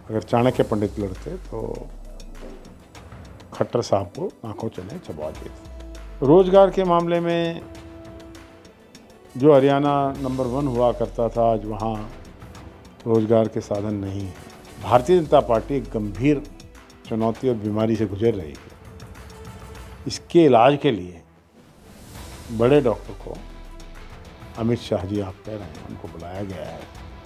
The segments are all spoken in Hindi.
अगर चाणक्य पंडित लड़ते तो खट्टर साहब को आंखों चने चबा देते। रोजगार के मामले में जो हरियाणा नंबर 1 हुआ करता था, आज वहाँ रोजगार के साधन नहीं है। भारतीय जनता पार्टी एक गंभीर चुनौती और बीमारी से गुजर रही है। इसके इलाज के लिए बड़े डॉक्टर को अमित शाह जी आप कह रहे हैं, उनको बुलाया गया है।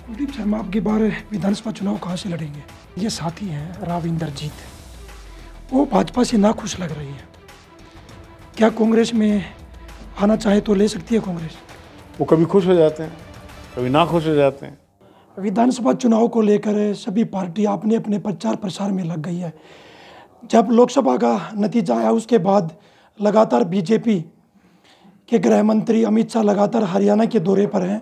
कुलदीप शर्मा आपकी बार विधानसभा चुनाव कहाँ से लड़ेंगे? ये साथी हैं राव इंद्रजीत, वो भाजपा से नाखुश लग रही है। क्या कांग्रेस में आना चाहे तो ले सकती है कांग्रेस? वो कभी खुश हो जाते हैं, कभी ना खुश हो जाते हैं। विधानसभा चुनाव को लेकर सभी पार्टी अपने अपने प्रचार प्रसार में लग गई है। जब लोकसभा का नतीजा आया उसके बाद लगातार बीजेपी के गृह मंत्री अमित शाह लगातार हरियाणा के दौरे पर हैं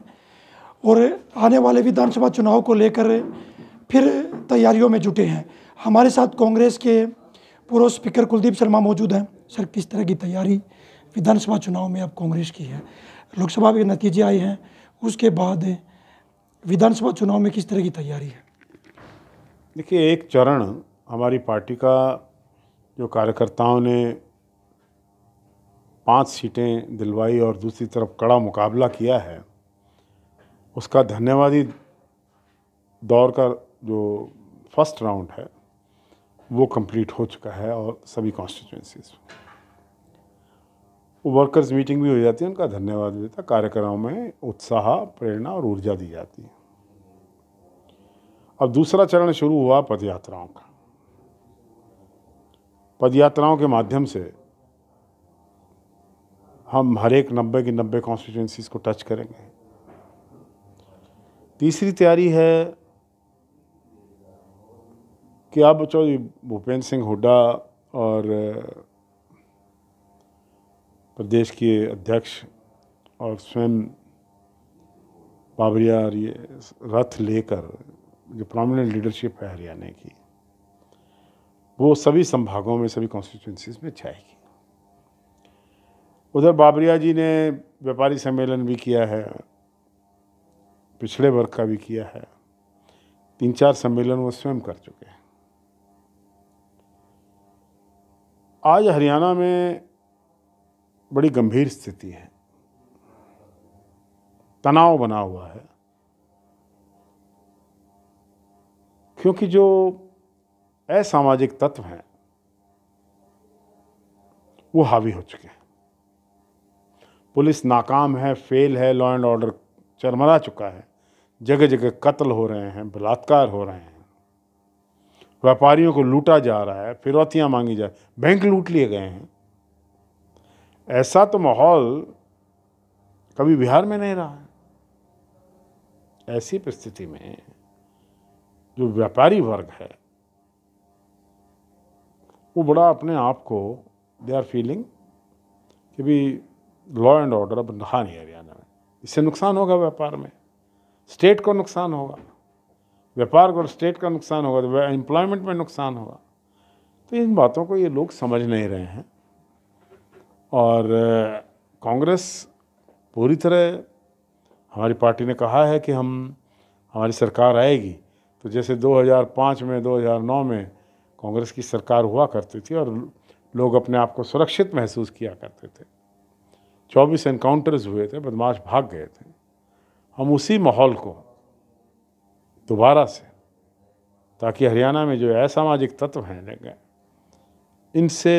और आने वाले विधानसभा चुनाव को लेकर फिर तैयारियों में जुटे हैं। हमारे साथ कांग्रेस के पूर्व स्पीकर कुलदीप शर्मा मौजूद हैं। सर, किस तरह की तैयारी विधानसभा चुनाव में अब कांग्रेस की है? लोकसभा के नतीजे आए हैं, उसके बाद विधानसभा चुनाव में किस तरह की तैयारी है? देखिए, एक चरण हमारी पार्टी का जो कार्यकर्ताओं ने 5 सीटें दिलवाई और दूसरी तरफ कड़ा मुकाबला किया है, उसका धन्यवादी दौर का जो फर्स्ट राउंड है वो कंप्लीट हो चुका है और सभी कॉन्स्टिट्यूएंसीज वर्कर्स मीटिंग भी हो जाती है, उनका धन्यवाद भी था। कार्यक्रमों में उत्साह, प्रेरणा और ऊर्जा दी जाती है। अब दूसरा चरण शुरू हुआ पदयात्राओं का। पदयात्राओं के माध्यम से हम हर एक 90 की 90 कॉन्स्टिट्यूएंसीज को टच करेंगे। तीसरी तैयारी है कि अब चौधरी भूपेंद्र सिंह हुड्डा और प्रदेश के अध्यक्ष और स्वयं बाबरिया ये रथ लेकर जो प्रोमिनेंट लीडरशिप है हरियाणा की, वो सभी संभागों में, सभी कॉन्स्टिट्यूएंसीज में जाएगी। उधर बाबरिया जी ने व्यापारी सम्मेलन भी किया है, पिछड़े वर्ग का भी किया है, 3-4 सम्मेलन वो स्वयं कर चुके हैं। आज हरियाणा में बड़ी गंभीर स्थिति है, तनाव बना हुआ है, क्योंकि जो असामाजिक तत्व हैं वो हावी हो चुके हैं। पुलिस नाकाम है, फेल है, लॉ एंड ऑर्डर चरमरा चुका है, जगह जगह कत्ल हो रहे हैं, बलात्कार हो रहे हैं, व्यापारियों को लूटा जा रहा है, फिरौतियां मांगी जा, बैंक लूट लिए गए हैं। ऐसा तो माहौल कभी बिहार में नहीं रहा है। ऐसी परिस्थिति में जो व्यापारी वर्ग है वो बड़ा अपने आप को दे आर फीलिंग कि भी लॉ एंड ऑर्डर अब रहा नहीं हरियाणा में। इससे नुकसान होगा व्यापार में, स्टेट को नुकसान होगा, व्यापार को स्टेट का नुकसान होगा, तो एम्प्लॉयमेंट में नुकसान होगा। तो इन बातों को ये लोग समझ नहीं रहे हैं और कांग्रेस पूरी तरह, हमारी पार्टी ने कहा है कि हमारी सरकार आएगी तो जैसे 2005 में 2009 में कांग्रेस की सरकार हुआ करती थी और लोग अपने आप को सुरक्षित महसूस किया करते थे। 24 एनकाउंटर्स हुए थे, बदमाश भाग गए थे। हम उसी माहौल को दोबारा से, ताकि हरियाणा में जो असामाजिक तत्व हैं इनसे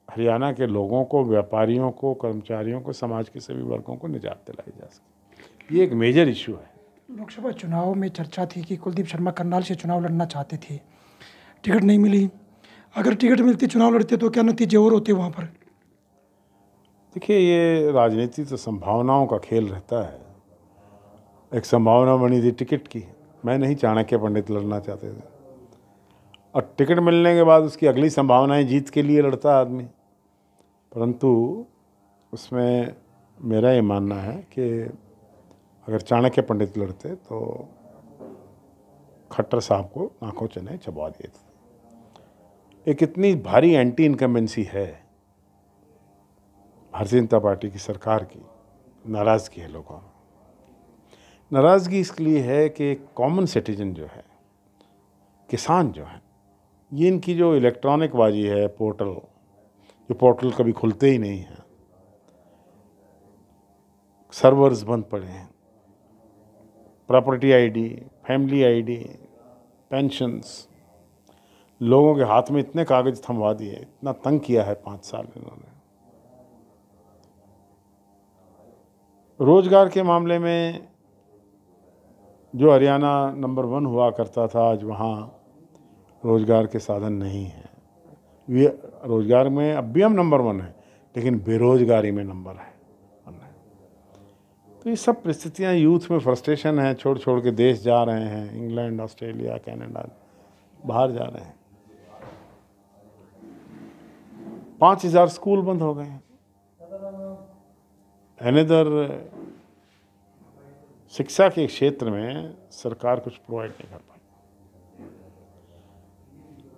हरियाणा के लोगों को, व्यापारियों को, कर्मचारियों को, समाज के सभी वर्गों को निजात दिलाई जा सके। ये एक मेजर इशू है। लोकसभा चुनाव में चर्चा थी कि कुलदीप शर्मा करनाल से चुनाव लड़ना चाहते थे, टिकट नहीं मिली। अगर टिकट मिलती, चुनाव लड़ते तो क्या नतीजे और होते वहाँ पर? देखिए, ये राजनीति तो संभावनाओं का खेल रहता है। एक संभावना बनी थी टिकट की, मैं नहीं चाणक्य पंडित लड़ना चाहते थे, और टिकट मिलने के बाद उसकी अगली संभावनाएं जीत के लिए लड़ता आदमी। परंतु उसमें मेरा ये मानना है कि अगर चाणक्य पंडित लड़ते तो खट्टर साहब को आंखों चने चबा देते। एक इतनी भारी एंटी इनकम्बेंसी है भारतीय जनता पार्टी की सरकार की, नाराज़गी है लोगों में। नाराज़गी इसलिए है कि एक कॉमन सिटीजन जो है किसान जो हैं, ये इनकी जो इलेक्ट्रॉनिक बाजी है, पोर्टल, जो पोर्टल कभी खुलते ही नहीं हैं, सर्वर्स बंद पड़े हैं, property ID, family ID, pensions, लोगों के हाथ में इतने कागज थमवा दिए, इतना तंग किया है 5 साल इन्होंने। रोजगार के मामले में जो हरियाणा नंबर 1 हुआ करता था, आज वहाँ रोजगार के साधन नहीं हैं। रोजगार में अब भी हम नंबर 1 हैं, लेकिन बेरोजगारी में नंबर है। तो ये सब परिस्थितियाँ, यूथ में फ्रस्ट्रेशन है, छोड़ छोड़ के देश जा रहे हैं, इंग्लैंड, ऑस्ट्रेलिया, कनाडा, बाहर जा रहे हैं। 5000 स्कूल बंद हो गए हैं। अनदर शिक्षा के क्षेत्र में सरकार कुछ प्रोवाइड नहीं कर पाई।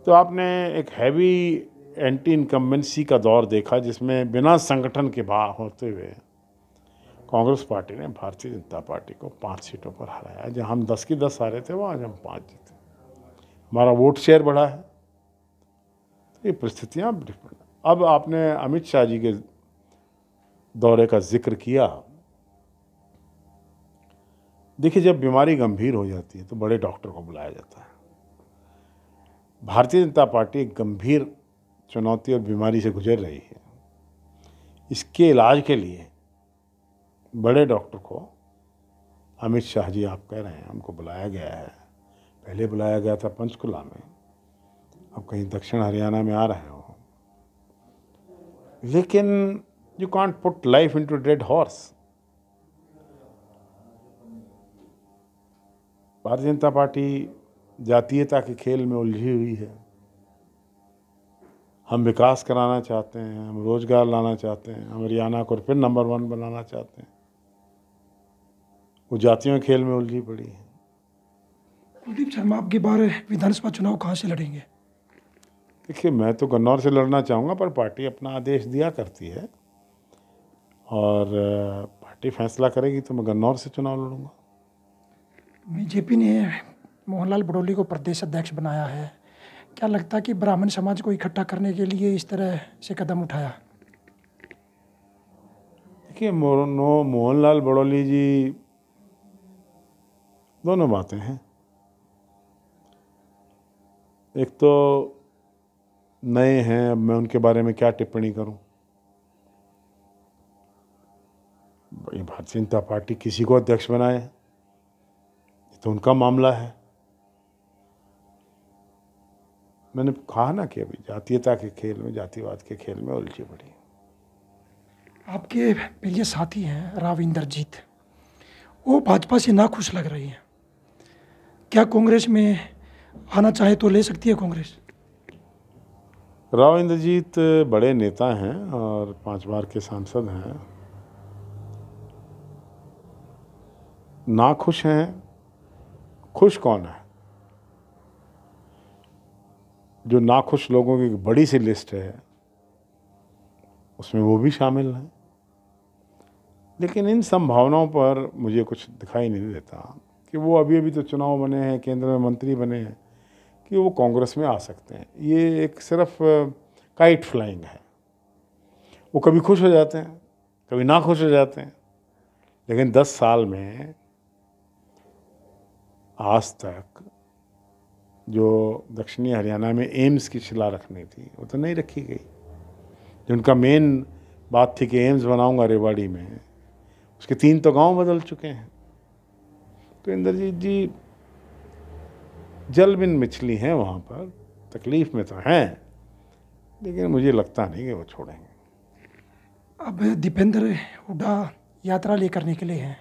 तो आपने एक हैवी एंटी इनकम्बेंसी का दौर देखा, जिसमें बिना संगठन के बाहर होते हुए कांग्रेस पार्टी ने भारतीय जनता पार्टी को 5 सीटों पर हराया। जहां हम 10 की 10 हारे थे, वहाँ आज हम 5 जीते। हमारा वोट शेयर बढ़ा है। तो ये परिस्थितियाँ डिफरेंट। अब आपने अमित शाह जी के दौरे का जिक्र किया। देखिए, जब बीमारी गंभीर हो जाती है तो बड़े डॉक्टर को बुलाया जाता है। भारतीय जनता पार्टी एक गंभीर चुनौती और बीमारी से गुजर रही है। इसके इलाज के लिए बड़े डॉक्टर को अमित शाह जी, आप कह रहे हैं, हमको बुलाया गया है। पहले बुलाया गया था पंचकुला में, अब कहीं दक्षिण हरियाणा में आ रहे हो। लेकिन you can't put life into dead horse. Bharatiya Janata party जातीयता के खेल में उलझी हुई है। हम विकास कराना चाहते हैं, हम रोजगार लाना चाहते हैं, हम हरियाणा को फिर नंबर 1 बनाना चाहते हैं। वो जातियों के खेल में उलझी पड़ी है। कुलदीप शर्मा, आपकी बार विधानसभा चुनाव कहाँ से लड़ेंगे? देखिए, मैं तो गन्नौर से लड़ना चाहूँगा, पर पार्टी अपना आदेश दिया करती है और पार्टी फैसला करेगी तो मैं गन्नौर से चुनाव लड़ूंगा। बीजेपी ने मोहनलाल बड़ौली को प्रदेश अध्यक्ष बनाया है। क्या लगता है कि ब्राह्मण समाज को इकट्ठा करने के लिए इस तरह से कदम उठाया? देखिए, मोहनलाल बड़ौली जी, दोनों बातें हैं। एक तो नए हैं, अब मैं उनके बारे में क्या टिप्पणी करूं। भारतीय जनता पार्टी किसी को अध्यक्ष बनाए, ये तो उनका मामला है। मैंने कहा ना कि अभी जातीयता के खेल में, जातिवाद के खेल में उलझी पड़ी। आपके प्रिय साथी हैं राव इंद्रजीत, वो भाजपा से नाखुश लग रही हैं। क्या कांग्रेस में आना चाहे तो ले सकती है कांग्रेस? राव इंद्रजीत बड़े नेता हैं और 5 बार के सांसद हैं। नाखुश हैं, खुश कौन है? जो नाखुश लोगों की बड़ी सी लिस्ट है, उसमें वो भी शामिल हैं। लेकिन इन संभावनाओं पर मुझे कुछ दिखाई नहीं देता कि वो अभी तो चुनाव बने हैं, केंद्र में मंत्री बने हैं, कि वो कांग्रेस में आ सकते हैं। ये एक सिर्फ काइट फ्लाइंग है। वो कभी खुश हो जाते हैं, कभी ना खुश हो जाते हैं। लेकिन 10 साल में आज तक जो दक्षिणी हरियाणा में एम्स की शिला रखनी थी, वो तो नहीं रखी गई। जो उनका मेन बात थी कि एम्स बनाऊंगा रेवाड़ी में, उसके 3 तो गांव बदल चुके हैं। तो इंद्रजीत जी जल बिन मछली हैं, वहाँ पर तकलीफ में तो हैं, लेकिन मुझे लगता नहीं कि वो छोड़ेंगे। अब दीपेंद्र हुड्डा यात्रा लेकर निकले हैं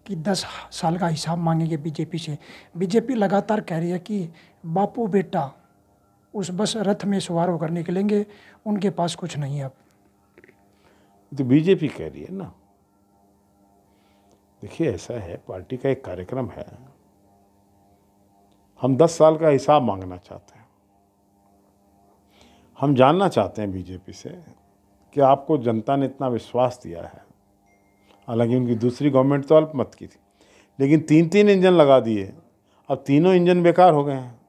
कि 10 साल का हिसाब मांगेंगे बीजेपी से। बीजेपी लगातार कह रही है कि बापू बेटा उस बस रथ में सवार होकर निकलेंगे, उनके पास कुछ नहीं है। अब तो बीजेपी कह रही है ना। देखिए, ऐसा है, पार्टी का एक कार्यक्रम है। हम 10 साल का हिसाब मांगना चाहते हैं। हम जानना चाहते हैं बीजेपी से कि आपको जनता ने इतना विश्वास दिया है। हालांकि उनकी दूसरी गवर्नमेंट तो अल्पमत की थी, लेकिन 3-3 इंजन लगा दिए, अब तीनों इंजन बेकार हो गए हैं।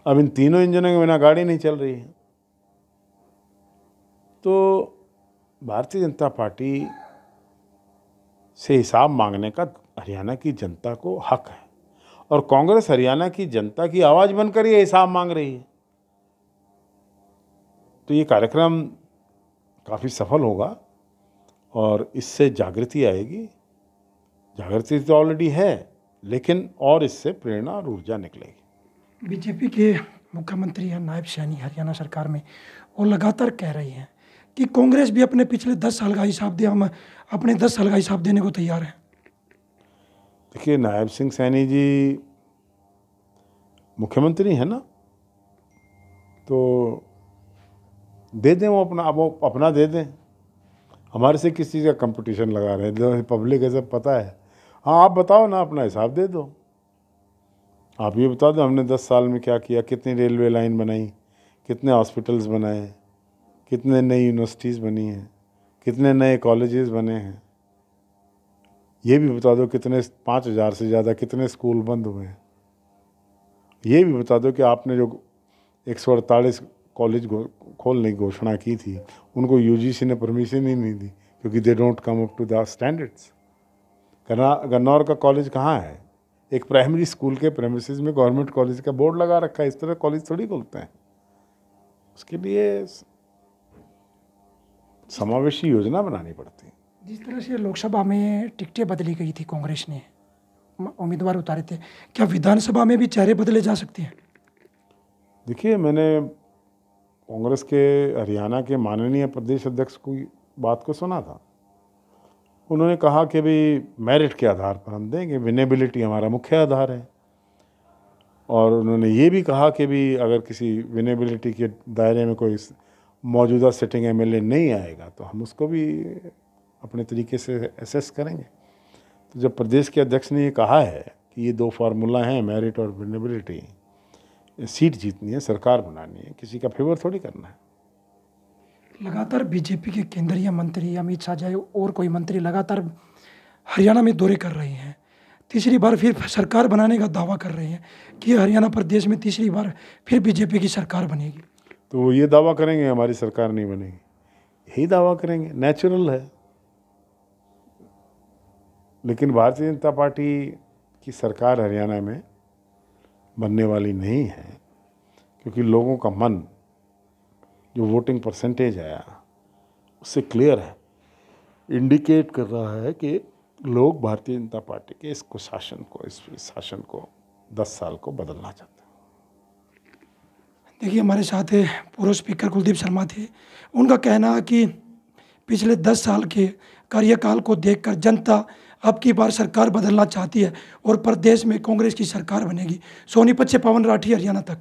अब इन तीनों इंजनों के बिना गाड़ी नहीं चल रही है। तो भारतीय जनता पार्टी से हिसाब मांगने का हरियाणा की जनता को हक है, और कांग्रेस हरियाणा की जनता की आवाज़ बनकर ये हिसाब मांग रही है। तो ये कार्यक्रम काफ़ी सफल होगा और इससे जागृति आएगी। जागृति तो ऑलरेडी है, लेकिन और इससे प्रेरणा और ऊर्जा निकलेगी। बीजेपी के मुख्यमंत्री हैं नायब सैनी हरियाणा सरकार में, वो लगातार कह रही हैं कि कांग्रेस भी अपने पिछले 10 साल का हिसाब दे, हम अपने 10 साल का हिसाब देने को तैयार हैं। देखिए, नायब सिंह सैनी जी मुख्यमंत्री हैं ना, तो दे दें वो अपना दे दें। हमारे से किस चीज़ का कंपटीशन लगा रहे हैं? पब्लिक है, सब पता है। हाँ, आप बताओ ना, अपना हिसाब दे दो। आप ये बता दो हमने 10 साल में क्या किया, कितनी रेलवे लाइन बनाई, कितने हॉस्पिटल्स बनाए, कितने नई यूनिवर्सिटीज़ बनी हैं, कितने नए कॉलेजेस बने हैं। ये भी बता दो कितने 5000 से ज़्यादा कितने स्कूल बंद हुए हैं। ये भी बता दो कि आपने जो 148 कॉलेज खोलने की घोषणा की थी, उनको यूजीसी ने परमिशन ही नहीं दी, क्योंकि they don't come up to the standards. Gannaur का कॉलेज कहाँ है? एक प्राइमरी स्कूल के प्रेमिसेस में गवर्नमेंट कॉलेज का बोर्ड लगा रखा है। इस तरह कॉलेज थोड़ी खोलते हैं। उसके लिए समावेशी योजना बनानी पड़ती है। जिस तरह से लोकसभा में टिकटें बदली गई थी, कांग्रेस ने उम्मीदवार उतारे थे, क्या विधानसभा में भी चेहरे बदले जा सकते हैं? देखिए, मैंने कांग्रेस के हरियाणा के माननीय प्रदेश अध्यक्ष की बात को सुना था। उन्होंने कहा कि भाई मेरिट के आधार पर हम देंगे, विनेबिलिटी हमारा मुख्य आधार है। और उन्होंने ये भी कहा कि भी अगर किसी विनेबिलिटी के दायरे में कोई मौजूदा सिटिंग एमएलए नहीं आएगा तो हम उसको भी अपने तरीके से असेस करेंगे। तो जब प्रदेश के अध्यक्ष ने ये कहा है कि ये 2 फार्मूला हैं, मेरिट और विनेबिलिटी, सीट जीतनी है, सरकार बनानी है, किसी का फेवर थोड़ी करना है। लगातार बीजेपी के केंद्रीय मंत्री अमित शाह चाहे और कोई मंत्री लगातार हरियाणा में दौरे कर रहे हैं। तीसरी बार फिर सरकार बनाने का दावा कर रहे हैं कि हरियाणा प्रदेश में तीसरी बार फिर बीजेपी की सरकार बनेगी। तो वो ये दावा करेंगे हमारी सरकार नहीं बनेगी, यही दावा करेंगे, नेचुरल है। लेकिन भारतीय जनता पार्टी की सरकार हरियाणा में बनने वाली नहीं है, क्योंकि लोगों का मन, जो वोटिंग परसेंटेज आया, उससे क्लियर है, इंडिकेट कर रहा है कि लोग भारतीय जनता पार्टी के इस शासन को 10 साल को बदलना चाहते हैं। देखिए, हमारे साथ पूर्व स्पीकर कुलदीप शर्मा थे। उनका कहना है कि पिछले 10 साल के कार्यकाल को देखकर जनता अब की बार सरकार बदलना चाहती है और प्रदेश में कांग्रेस की सरकार बनेगी। सोनीपत से पवन राठी, हरियाणा तक।